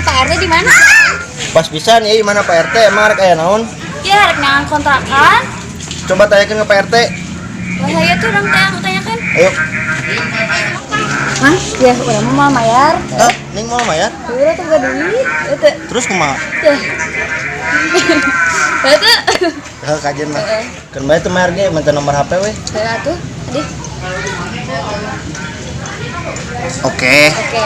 Pak RT di mana? Pas pisan ieu mana Pak RT emang rek aya naon? Ya, rek nangan kontrakan. Coba tanyakeun ke Pak RT. Wah, saya tuh orang tanya tanyakan. Ayo. Hah? Ya, urang mau mayar. Ning mau mah ya? Udah tuh gak duit. Itu. Terus kumaha? Tuh. Itu. Heuh kajen mah. Keun bae teu mayar ge minta nomor HP we. Saya tuh. Tadi. Oke. Oke.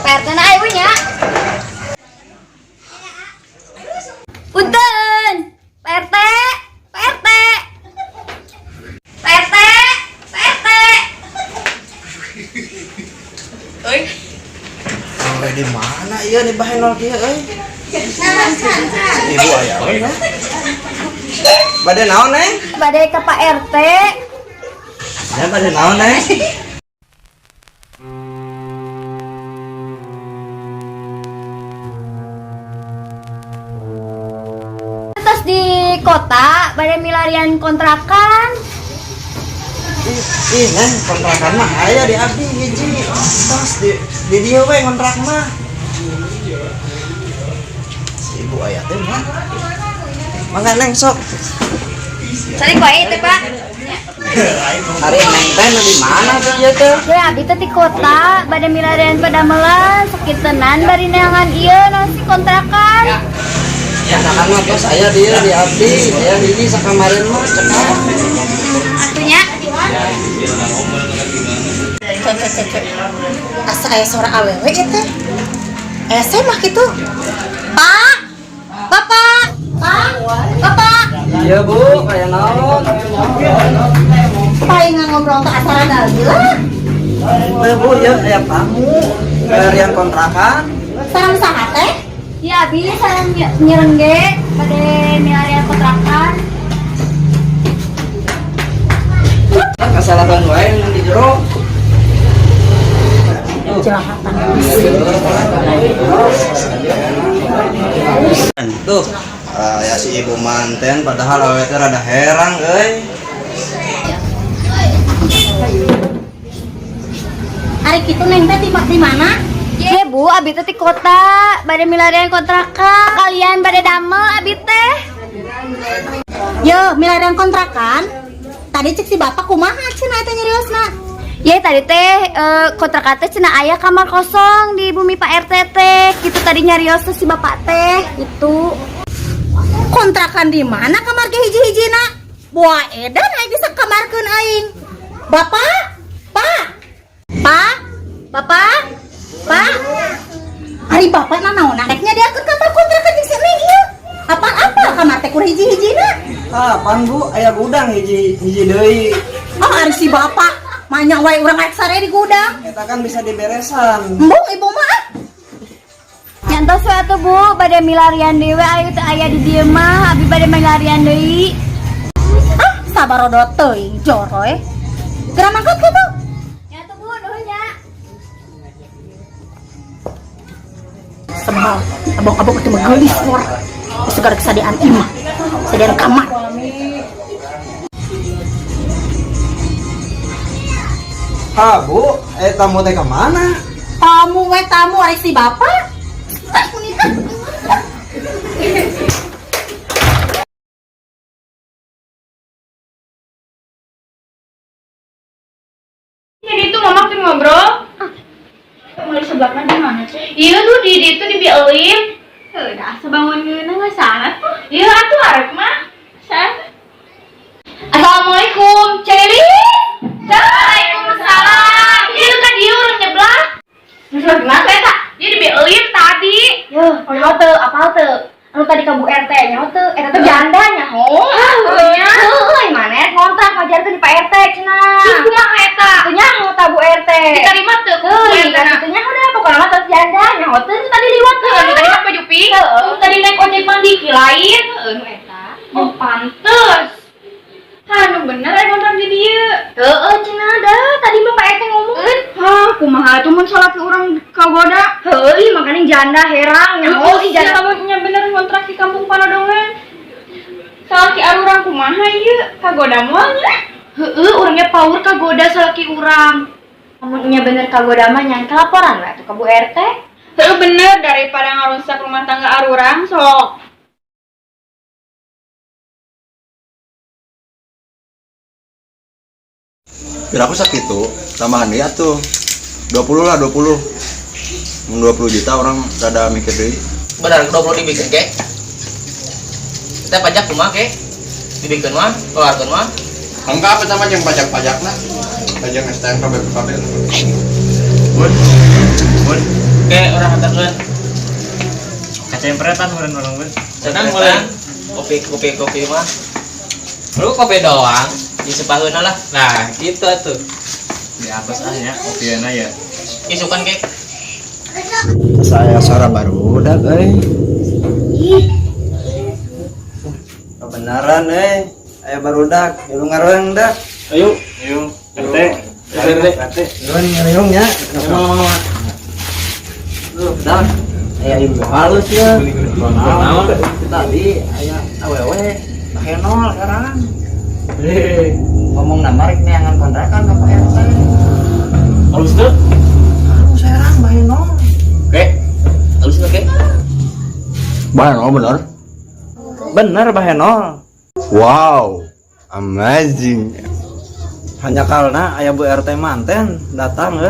Pak RT na ayo nya. Punten. Pak RT. Pak RT. Pak RT. Pak RT. Euy. Sampai di mana ieu di bahenol kieu euy? Ibu aya we ya. Bade naon neng? Badai ke Pak RT. Ya bade naon neng? Terus di kota badai milarian kontrakan. Ih neng kontrakan mah aya di abdi hiji. Tos di dieu we kontrak mah. Si ibu aya teh mah. Mangga neng sok. Cari bae teh Pak. Hari neng teh di mana tuh ieu teh? Ya abdi teh di kota badai milarian padamelan sakit tenan bari neangan ieu nasi kontrakan. Kontrakan mah tos aya dieu di abdi. Aya hiji sakamarin mah cekak. Atunya Asa aya suara awewe eta. Saya mah kitu. Pak. Bapak. Pak. Bapak. Iya bu, kayak naon? Paling ngobrol teh asara gila. Bu, ya kayak tamu. Milarian kontrakan. Sareng saha teh? ya abdi sareng nyerengge badai milarian kontrakan. Kesalahan wae yang di jero. Tuh, ya si ibu manten padahal awe teh rada herang euy. Ari kitu neng teh di mana? Ya bu, abdi teh di kota badai milarian kontrakan. Kalian badai damel abdi teh. Yo, milarian kontrakan. Tadi cek si bapak kumaha cenah teh nyeriosna. Ya tadi teh kontrakan teh cenah aya kamar kosong di bumi Pak RT teh. Gitu tadi nyarios si bapak teh. Itu. Kontrakan di mana kamar ge hiji-hijina? Buah edan aing bisa kamarkeun aing. Bapak? Pak? Pak? Bapak? Pak? Ari bapak nanaon adeknya dia ke kamar kontrakan jeung si Neng ieu. Apa kamar teh kur hiji-hijina? Apaan bu? Aya gudang hiji deui. Oh, ari si bapak manya wae urang rek sare di gudang. Eta kan bisa diberesan. Embung ibu mah. Nyantos suatu bu, badai milarian dewe ayo teh aya di dieu mah, abi badai milarian deui. Ah, sabarodot teuing joroy. Geura mangkat kitu. Nyatu bu, nuhun nya. Sembal, abang-abang itu menggelis keluar. Segala kesadiaan imah, kesadiaan kamar. Bu, tamu teh kemana? Tamu ari si bapak. Jadi itu mama tuh ngobrol. Mau di sebelah mana di mana sih? Iya tuh di itu di Bielim. Udah, sebangun ngeuna nggak salah tuh. Iya atuh arek mah. Assalamualaikum, Celi. Waalaikumsalam. Iya kan dia orang nyebelah. Nyebelah gimana eta? Dia di Bielim tadi. Yo, nyaho teu, apal teu? Anu tadi ka Bu RT nyaho teu, eta teh janda nyaho. Heunya. Euy, maneh ngontrak ngajar teh di Pak RT cenah. Ih kumaha eta? Teu nyaho ta Bu RT. Diterima teu ku Euy, eta. teu nyaho dah pokona mah teh janda nyaho teu tadi liwat teu. Anu tadi mah Jupi. Tadi naik ojek mandi kilain. Anu eta. Oh pantes. Anu bener kontrak di dieu. Heeh cenah dah, tadi mah Pak RT ngomong. Hah, kumaha cuman salah ke orang kagoda. Heuy, makanya janda herang nyaho Oh, si iya janda. kamu nya bener kontrak di kampung Panodongan. salaki arurang kumaha ieu? Kagoda moal nya? Heueuh, urangnya power kagoda salaki urang. Amun nya bener kagoda mah nyangka laporan lah tuh ke Bu RT. Heueuh bener, daripada ngarusak rumah tangga arurang sok. Biar aku sakit tuh, tambahan dia tuh 20 lah, 20 juta orang rada mikir deh. Benar 20 dibikin kek. Kita pajak kumaha kek? Dibikin mah, keluarkan mah. Enggak apa sama yang pajak-pajak nah. Pajak STNK BPKB. Bun. Kek orang hantarkeun. Kacempretan orang bun. Senang mulai. Kopi mah. Lu kopi doang, di sepaheuna lah. Nah, gitu atuh. Di atas ahnya kopiana ya. Isukan kek. Saya suara baru udah kebenaran ayo baru dak lu ngareng dak Ayo RT nuhun ngarengnya dak aya ibu halus ya tadi aya awewe pakai nol sekarang ngomong narik neangan kontrakan ke Pak RT halus tuh serang bae nol Kek. Halus tuh kek. bae nol bener bae nol. Wow, amazing. Hanya karena ayah Bu RT manten datang,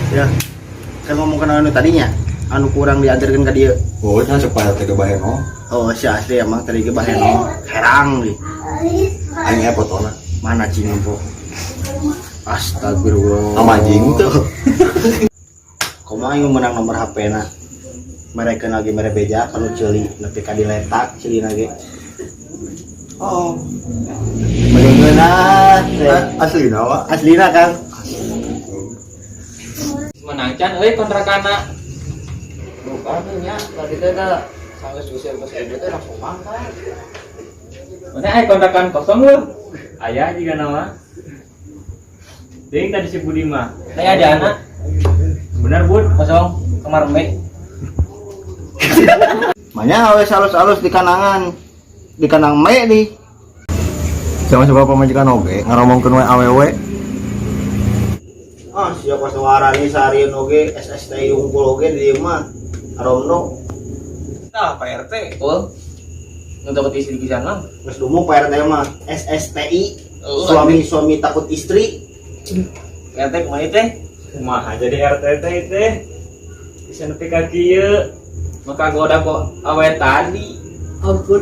Ya, kan ngomongkan anu tadinya, anu kurang diajarkan ke dia. Oh, kan supaya tega bae nol. Oh, si asli emang tadi ke baheno, herang nih. Aing fotona. Mana cing po? Astagfirullah. Amazing tuh. Kumaha yang menang nomor HP na? Mereka lagi beja kalau celi, tapi kadi letak celi lagi. Oh, bener Asli nawa. aslina kan? Menangcan euy kontrakana. Bukan nya, tadi teh da sanggeus usir ke ibu teh langsung mangkat. mana aya kontrakan kosong lu aya juga nama ting tadi si Budi mah Teh ada anak benar bud kosong kamar Mbak. Manya awes halus-halus di kanangan, di kanang me di. Sama-sama pemajikan oge ngaromongkeun we awewe. Ah, siapa suara nih seharian oge SSTI unggul oge di dieu mah. Aromno. Tah Pak RT. Oh. Nu dapat istri pisan mah. Geus dumu Pak RT mah SSTI. Oh, Suami takut istri. Pak RT kumaha teh? kumaha jadi RT teh bisa nepi ka kieu Maka goda kok awe tadi. Ampun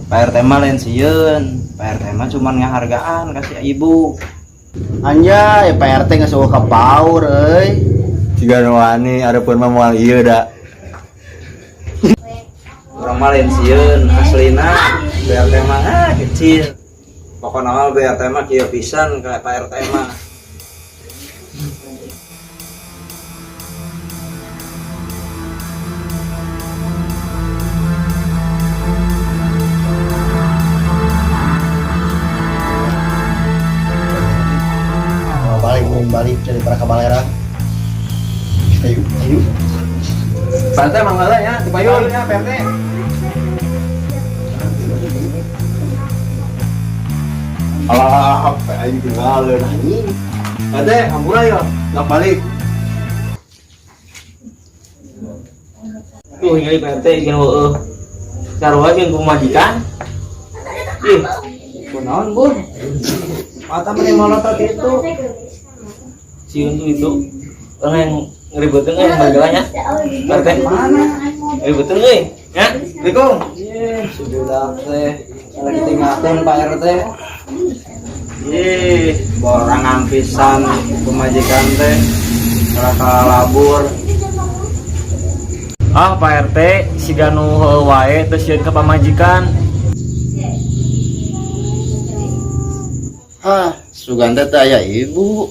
Pak RT mah lain sieun. Pak RT mah cuman ngahargaan kasih ibu. Anjay, Pak RT geus eueuh ka paur euy. Siga nu wani adapun mah moal ieu da. Urang mah lain sieun aslina BRT mah kecil. Pokona mah BRT mah kieu pisan ka Pak RT mah. Balik dari para kabalera. Ayo. Pak RT mah ngalah ya, dipayun ya Pak RT. Alah, apa aing tinggalin anjing. Pak RT, ampura ya, nggak balik. Tuh nyari Pak RT jeung heueuh. Sarua jeung pemajikan. Ih, kunaon, Bun? Mata meni malotot itu. Siun tuh itu orang yang ngeributin yang bagelanya RT mana ngeributin ya Assalamualaikum. Sudah teh lagi tinggalin Pak RT. Borangan pisan pemajikan teh labur. ah Pak RT siga nu heueuh wae teu sieun ka pamajikan Ah, suganda teh aya ibu.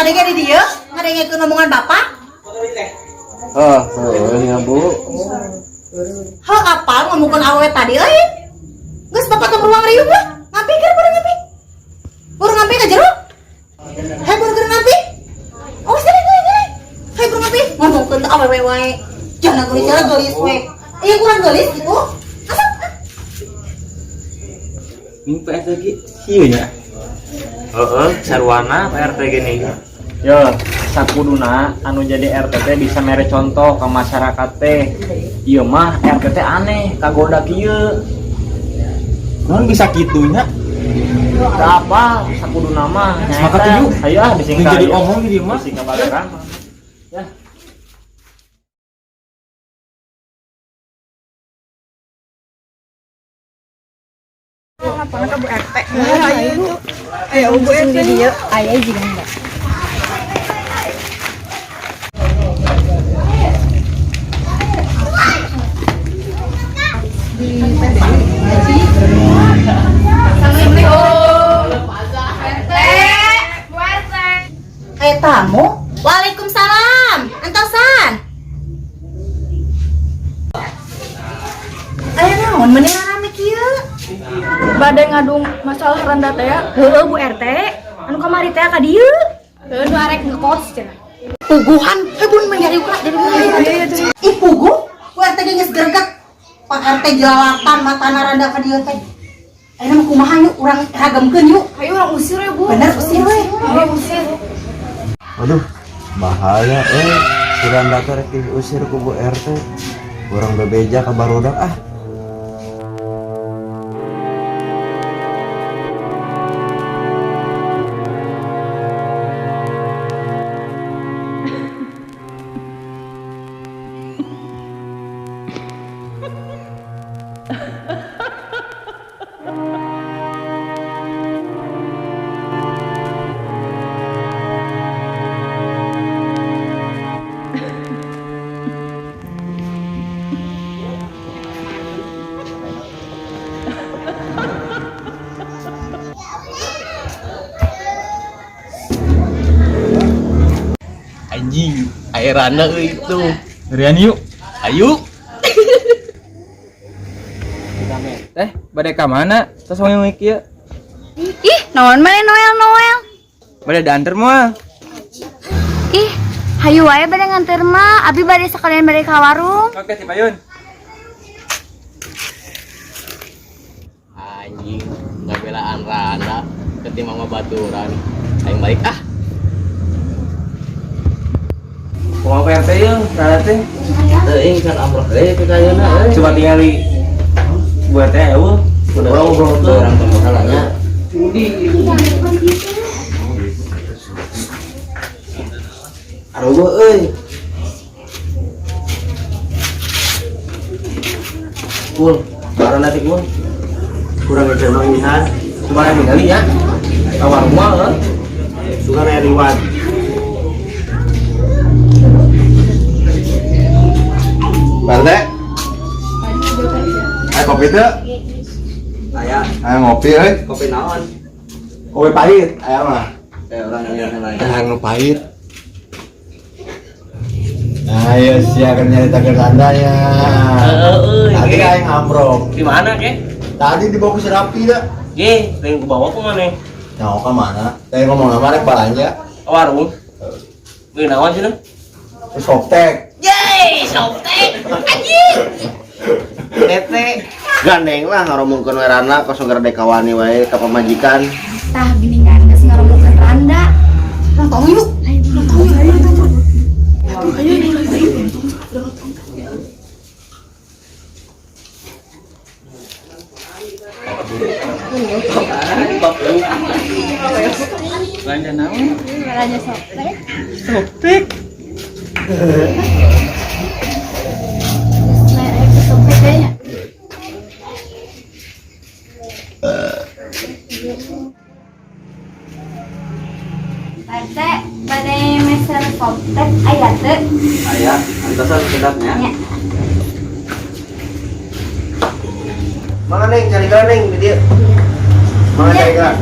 Tadi di dia ngadengekeun omongan bapak. Ya Bu. Hal apa ngomongkeun awewe tadi euy? Geus bapak teu ruang riung lah. Ngapi keur burung ngapi? Burung ngapi ka jero? Hai burung keur ngapi? Oh, sini. Hai burung ngapi. Ngomong awewe wae. Jangan gelis we. Iya kurang gelis gitu. Asa? Ini PRT lagi iya ya. sarwana PRT gini. Yo, sakuduna anu jadi RT teh bisa mere contoh ke masyarakat teh. Ieu mah RT teh aneh, kagoda kieu. Naon bisa kitunya? Da apa sakuduna mah Sepakat nyaeta. yuk. Aya disingkat. Jadi omong di dieu mah. Disingkat baleran. Ya. Tamu. Waalaikumsalam. Antosan. Aya naon meunang rame kieu? Bade ngadung masalah randa teh ya. Heueuh Bu RT, anu kamari teh ka dieu. Heueuh nu arek ngekos cenah. Puguhan, hebun menyari ulah dari mana? Ih pugu, URT ge geus gerget. Pak RT jelalapan matana randa ka dieu teh. Ayeuna mah kumaha yuk urang ragemkeun yuk. Ayo urang usir ya Bu. Bener usir we. Ayo usir. Aduh, bahaya kurang data rek diusir ku Bu RT. Kurang bebeja ka barudak ah. Anjing, airana itu. Rian yuk. Ayo. Badai ka mana? Tos wengi kieu. Ih, naon mana Noel? Badai danter mah. Ih, hayu wae bade nganter mah, abi bade sekalian bade ka warung. Oke, si Payun. Anjing, ngabelaan Rana ketimbang baturan. Aing balik ah. Kumaha PRT yeuh, rada teh. Teuing can amrok deui teh kayeuna euy. Coba tingali buat teh eueuh. Udah ngobrol tuh. Orang pembahalannya. Aduh euy. Pun, barang nanti pun. Kurang ngejar mangihan. Cuma yang tinggali ya. Awal rumah Suka aya liwat. RT. Ayo kopi teh. Aya Ayo ngopi euy. kopi naon? Kopi pahit aya mah. Orang yang lain. Anu pahit. Ayo sia keur nyari tagar tanda ya. Tadi aing ambrok. Di mana, Ge? Tadi dibawa ke Serapi dah. Ge, teuing ku bawa ku mana? Nah, ke mana? Tadi ngomong sama rek balanja. Warung. Beuh naon cenah? Terus softtek. Tete. Gandeng lah ngaromongkeun we Rana kosong gara dekawani wae ka pamajikan. Tah geningan geus ngaromongkeun randa. Nonton yuk. Belanja naon? Belanja softtek. Softtek. Nah, ayo softtek kayaknya. Ate, pada meser softtek aya teu? Aya, antosan sedapnya. Nya. Mana neng cari gandeng di dia. Mana cari gerak?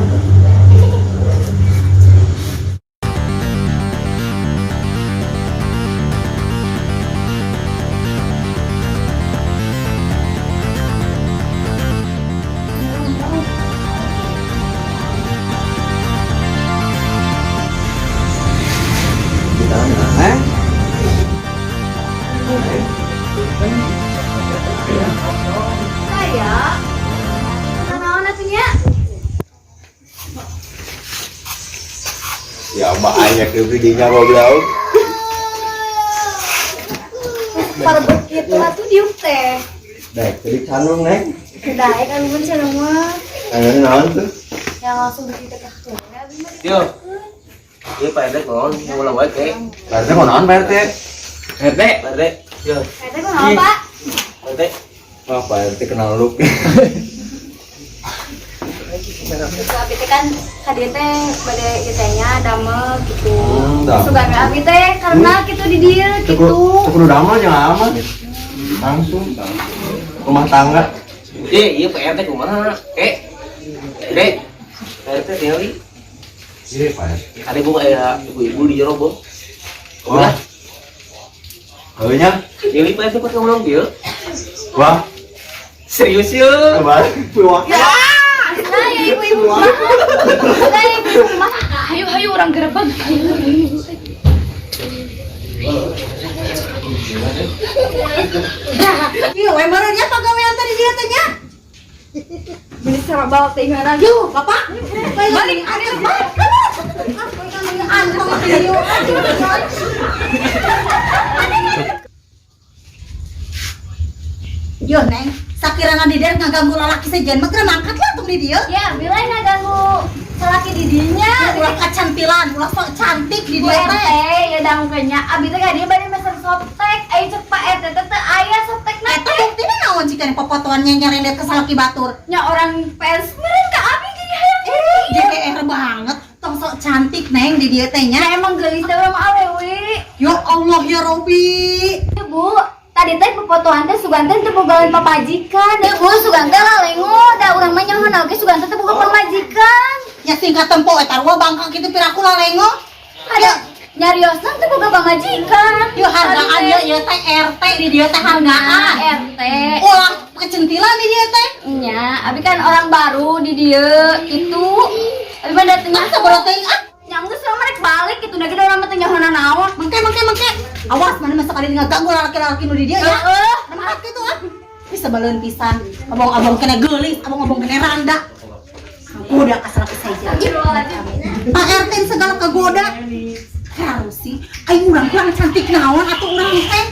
Saya. Naon atunya? Ya banyak ke videonya goblok. Parbet kitu atuh diuk teh. Dek, jadi canung nek. Daek anu mun cenah mah. Anu naon tuh? Ya langsung kita ka tuh. Yo. Ieu Pak RT naon ngulang wae ke. Berarti mau naon Pak RT? RT, RT. Yo. Eta kunaon, Pak? RT. Wah, Pak RT kenal lu. Abi teh kan kadieu teh bade ieu teh nya damel gitu. Damel. Sugan abi teh karena kitu di dieu gitu. Kudu damel jangan aman. Langsung rumah tangga. Ieu Pak RT kumaha? Dek. RT teori. Iya, Pak RT. Ada gua aya ibu-ibu di jero, Bo. Wah. Heunya? Dewi Pak RT pakai ulang dia. Wah, Serius ya? kembali. Wah. Nah, ya ibu-ibu mah. Nah, ya ibu-ibu mah. Hayu orang gerebek. Iya, we meureunnya pagawean tadi dia teh nya. Beli sarabal teh mana? Yo, Bapak. Balik ane Bapak. Antong video. Yo, Neng, sakirana di dia ngaganggu lalaki sejen, mah mangkat lah tuh di dia. Ya, bila ngaganggu salaki di dinya. Ulah kacantilan, ulah sok cantik di Bu dia RT teh. ya dangkenya abi teh dia bade meser softtek. Ai cek Pak RT teh aya softtek na Eta teh. buktina naon jika popotoannya nyarendet ke salaki batur. Nya orang pers meureun ka abi jadi hayang JR banget, tong sok cantik Neng di dia teh nya. Nya emang geulis teh urang mah awewe. Ya Allah ya Robi. Ya, Bu, tadi teh pepotoan teh Sugan teh teu bogawean papajikan. Ya, Bu, Sugan teh lalengo, da urang mah nyaho oge Sugan teh teu boga pamajikan. Ya singkat tempo eta rua bangka kitu piraku lalengo. Ada nyariosna teu boga pamajikan. Yo hargaan ya teh RT di dia teh hargaan. RT. Ulah kecentilan di dia teh. Nya, abi kan orang baru di dieu itu. Abi mah datengnya Masa bodoh teh ah. yang geus sama rek balik gitu da gede urang mah teh nyaho naon. Mangke. Awas mana masa kali ngaganggu laki-laki nu di dia ya. Mangkat kitu ah. Bisa baleun pisan. Abang-abang kena geulis, abang-abang kena randa. Goda kasar saja. Pak RT segala kegoda. Harus sih, ayo urang kurang cantik naon atuh urang teh.